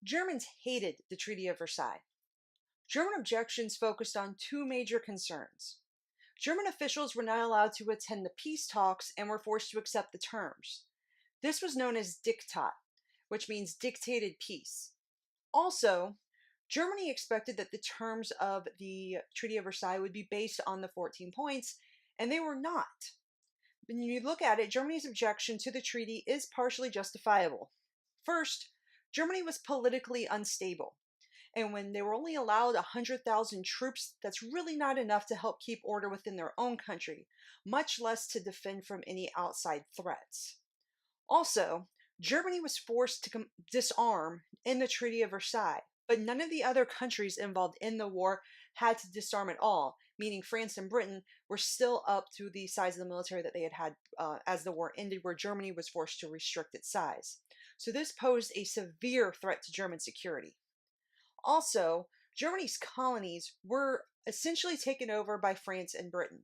Germans hated the Treaty of Versailles. German objections focused on two major concerns. German officials were not allowed to attend the peace talks and were forced to accept the terms. This was known as Diktat, which means dictated peace. Also, Germany expected that the terms of the Treaty of Versailles would be based on the 14 points, and they were not. When you look at it, Germany's objection to the treaty is partially justifiable. First, Germany was politically unstable. And when they were only allowed 100,000 troops, that's really not enough to help keep order within their own country, much less to defend from any outside threats. Also, Germany was forced to disarm in the Treaty of Versailles, but none of the other countries involved in the war had to disarm at all, meaning France and Britain were still up to the size of the military that they had as the war ended, where Germany was forced to restrict its size. So this posed a severe threat to German security. Also, Germany's colonies were essentially taken over by France and Britain.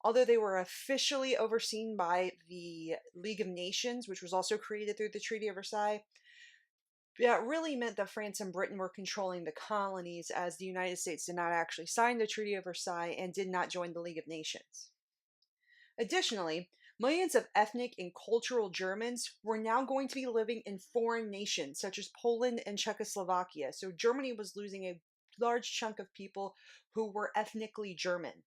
Although they were officially overseen by the League of Nations, which was also created through the Treaty of Versailles, that really meant that France and Britain were controlling the colonies, as the United States did not actually sign the Treaty of Versailles and did not join the League of Nations. Additionally, millions of ethnic and cultural Germans were now going to be living in foreign nations such as Poland and Czechoslovakia, so Germany was losing a large chunk of people who were ethnically German.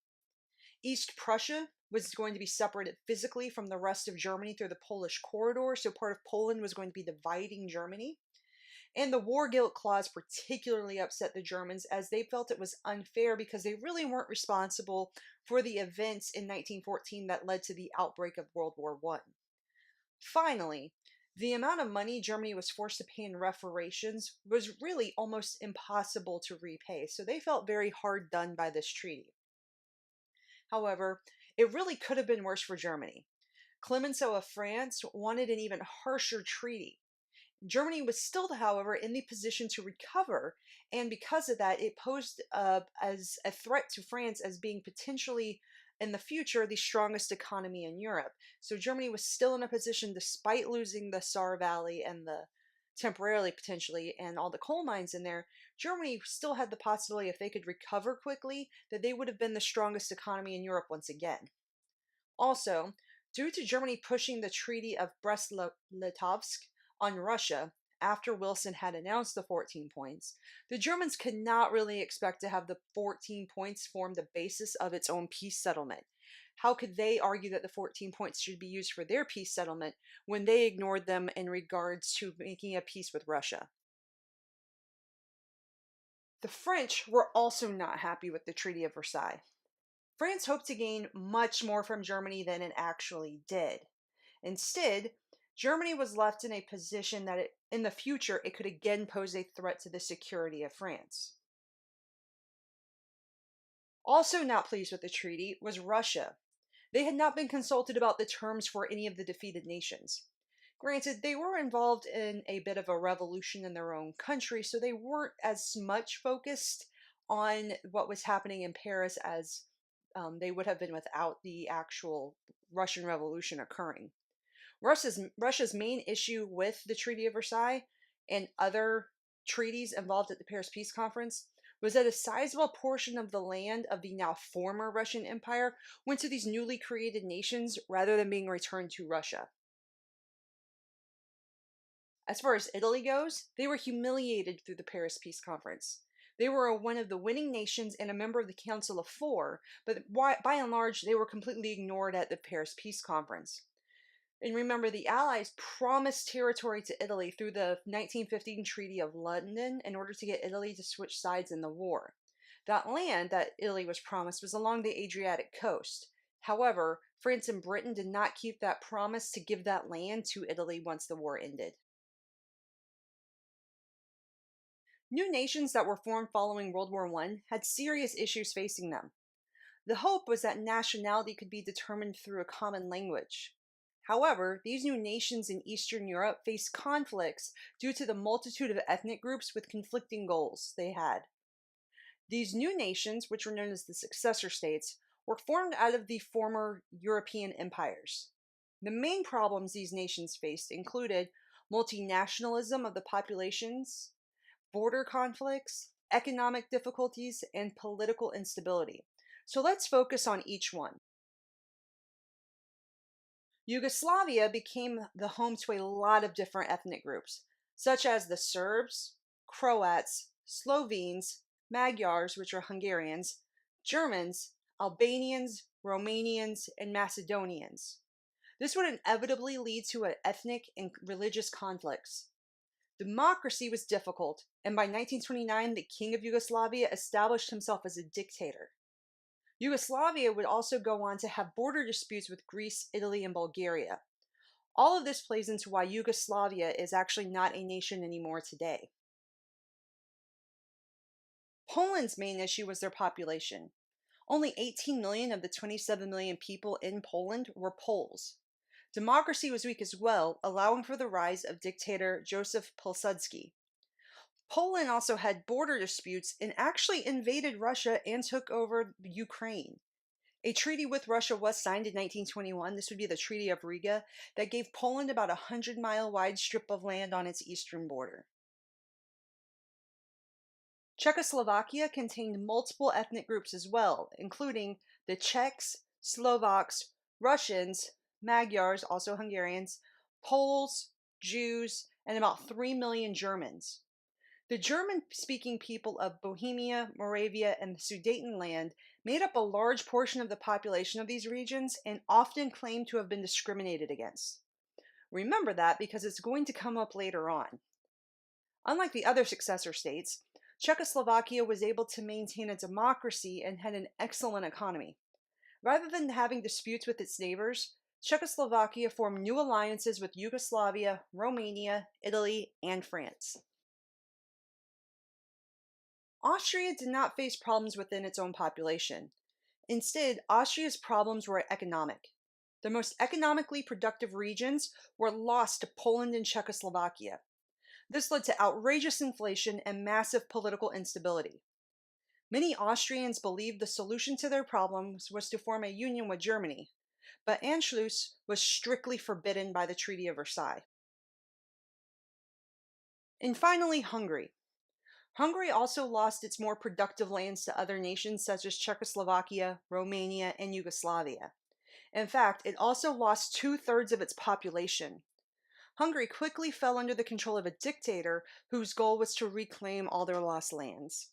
East Prussia was going to be separated physically from the rest of Germany through the Polish corridor, so part of Poland was going to be dividing Germany. And the war guilt clause particularly upset the Germans, as they felt it was unfair because they really weren't responsible for the events in 1914 that led to the outbreak of World War I. Finally, the amount of money Germany was forced to pay in reparations was really almost impossible to repay, so they felt very hard done by this treaty. However, it really could have been worse for Germany. Clemenceau of France wanted an even harsher treaty. Germany was still, however, in the position to recover, and because of that, it posed as a threat to France as being potentially, in the future, the strongest economy in Europe. So Germany was still in a position, despite losing the Saar Valley and the temporarily, potentially, and all the coal mines in there, Germany still had the possibility, if they could recover quickly, that they would have been the strongest economy in Europe once again. Also, due to Germany pushing the Treaty of Brest-Litovsk on Russia after Wilson had announced the 14 points, the Germans could not really expect to have the 14 points form the basis of its own peace settlement. How could they argue that the 14 points should be used for their peace settlement when they ignored them in regards to making a peace with Russia? The French were also not happy with the Treaty of Versailles. France hoped to gain much more from Germany than it actually did. Instead, Germany was left in a position that in the future it could again pose a threat to the security of France. Also not pleased with the treaty was Russia. They had not been consulted about the terms for any of the defeated nations. Granted, they were involved in a bit of a revolution in their own country, so they weren't as much focused on what was happening in Paris as they would have been without the actual Russian Revolution occurring. Russia's main issue with the Treaty of Versailles and other treaties involved at the Paris Peace Conference was that a sizable portion of the land of the now former Russian Empire went to these newly created nations rather than being returned to Russia. As far as Italy goes, they were humiliated through the Paris Peace Conference. They were one of the winning nations and a member of the Council of Four, but by and large, they were completely ignored at the Paris Peace Conference. And remember, the Allies promised territory to Italy through the 1915 Treaty of London in order to get Italy to switch sides in the war. That land that Italy was promised was along the Adriatic coast. However, France and Britain did not keep that promise to give that land to Italy once the war ended. New nations that were formed following World War I had serious issues facing them. The hope was that nationality could be determined through a common language. However, these new nations in Eastern Europe faced conflicts due to the multitude of ethnic groups with conflicting goals they had. These new nations, which were known as the successor states, were formed out of the former European empires. The main problems these nations faced included multinationalism of the populations, border conflicts, economic difficulties, and political instability. So let's focus on each one. Yugoslavia became the home to a lot of different ethnic groups, such as the Serbs, Croats, Slovenes, Magyars, which are Hungarians, Germans, Albanians, Romanians, and Macedonians. This would inevitably lead to ethnic and religious conflicts. Democracy was difficult, and by 1929, the King of Yugoslavia established himself as a dictator. Yugoslavia would also go on to have border disputes with Greece, Italy, and Bulgaria. All of this plays into why Yugoslavia is actually not a nation anymore today. Poland's main issue was their population. Only 18 million of the 27 million people in Poland were Poles. Democracy was weak as well, allowing for the rise of dictator Joseph Pilsudski. Poland also had border disputes and actually invaded Russia and took over Ukraine. A treaty with Russia was signed in 1921. This would be the Treaty of Riga that gave Poland about a 100-mile wide strip of land on its eastern border. Czechoslovakia contained multiple ethnic groups as well, including the Czechs, Slovaks, Russians, Magyars, also Hungarians, Poles, Jews, and about 3 million Germans. The German-speaking people of Bohemia, Moravia, and the Sudetenland made up a large portion of the population of these regions and often claimed to have been discriminated against. Remember that because it's going to come up later on. Unlike the other successor states, Czechoslovakia was able to maintain a democracy and had an excellent economy. Rather than having disputes with its neighbors, Czechoslovakia formed new alliances with Yugoslavia, Romania, Italy, and France. Austria did not face problems within its own population. Instead, Austria's problems were economic. The most economically productive regions were lost to Poland and Czechoslovakia. This led to outrageous inflation and massive political instability. Many Austrians believed the solution to their problems was to form a union with Germany, but Anschluss was strictly forbidden by the Treaty of Versailles. And finally, Hungary. Hungary also lost its more productive lands to other nations such as Czechoslovakia, Romania, and Yugoslavia. In fact, it also lost 2/3 of its population. Hungary quickly fell under the control of a dictator whose goal was to reclaim all their lost lands.